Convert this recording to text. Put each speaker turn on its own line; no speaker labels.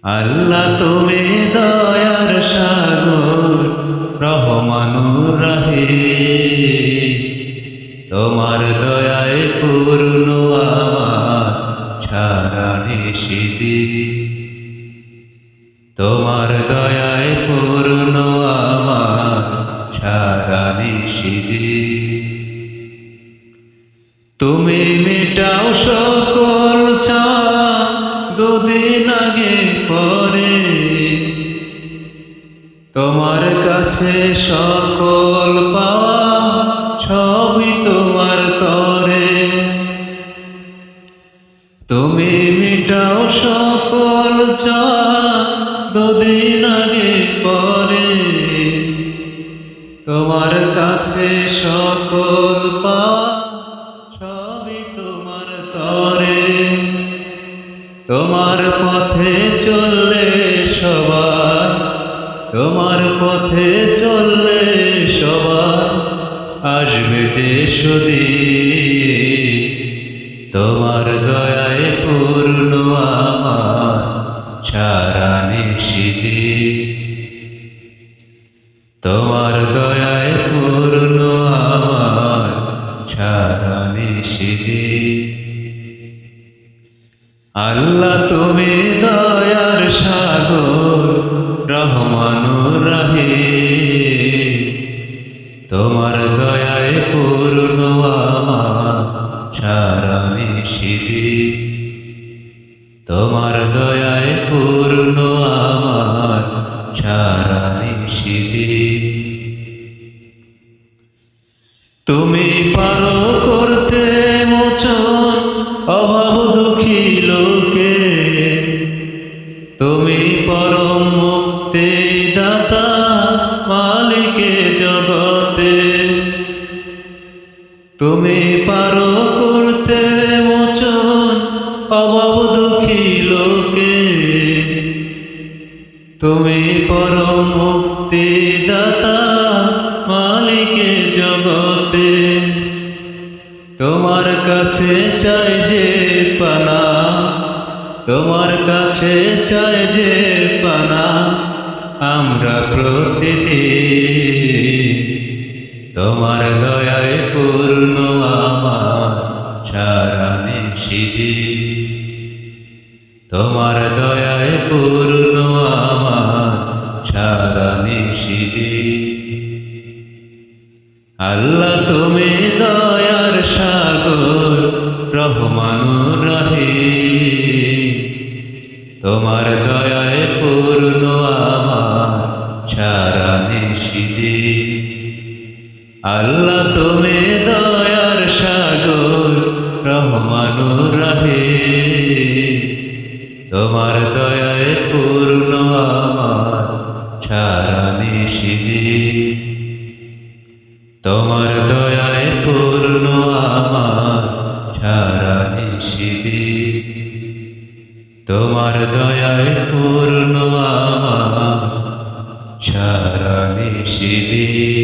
আল্লাহ তুমি দয়ার সাগর রহমানুর রহিম, তোমার দয়ায় পূর্ণ আমার সারা নিশিদিন। তোমার দয়ায় পূর্ণ আমার সারা নিশিদিন। তুমি মেটাও সকল চাওয়া দুদিন আগে পরে, তোমার কাছে সকল পাওয়া সবই তোমার তরে। তুমি মেটাও সকল চাওয়া দুদিন আগে পরে, তোমার কাছে সকল পাওয়া সবই তোমার তরে। তোমার পথে চললে সবার, তোমার পথে চললে সবার আসবে যে সুদিন। তোমার দয়ায় পূর্ণ আমার সারা নিশিদিন। তোমার দয়ায় পূর্ণ আমার সারা নিশিদিন। আল্লাহ তুমি দয়ার সাগর রহমানুর রহিম, তোমার দয়ায় পূর্ণ আমার সারা নিশিদিন। তোমার দয়ায় পূর্ণ আমার সারা নিশিদিন। তুমি পারো করতে মোচন অভাব দুঃখী লোকে, তুমি পরম মুক্তি দাতা মালিকে জগতে। তুমি পারো করতে মোচন অভাব দুঃখী লোকে, তুমি পরম মুক্তি দাতা মালিকে জগতে। তোমার কাছে চাই যে পানা, তোমার কাছে চাই যে পানা আমরা প্রতিদিন। তোমার দয়ায় পূর্ণ আমার সারা নিশিদিন। তোমার দয়ায় পূর্ণ আমার সারা নিশিদিন। আল্লাহ তুমি দয়ার সাগর রহমানুর রহিম, তোমার দয়ায় পূর্ণ আমার সারা নিশিদিন। আল্লাহ তুমি দয়ার সাগর রহমানুর রহিম, তোমার দয়ায় পূর্ণ আমার সারা নিশিদিন। তোমার দয়ায় পূর্ণ আমার সারা নিশিদিন। তোমার দয়ায় পূর্ণ আমার সারা নিশিদিন।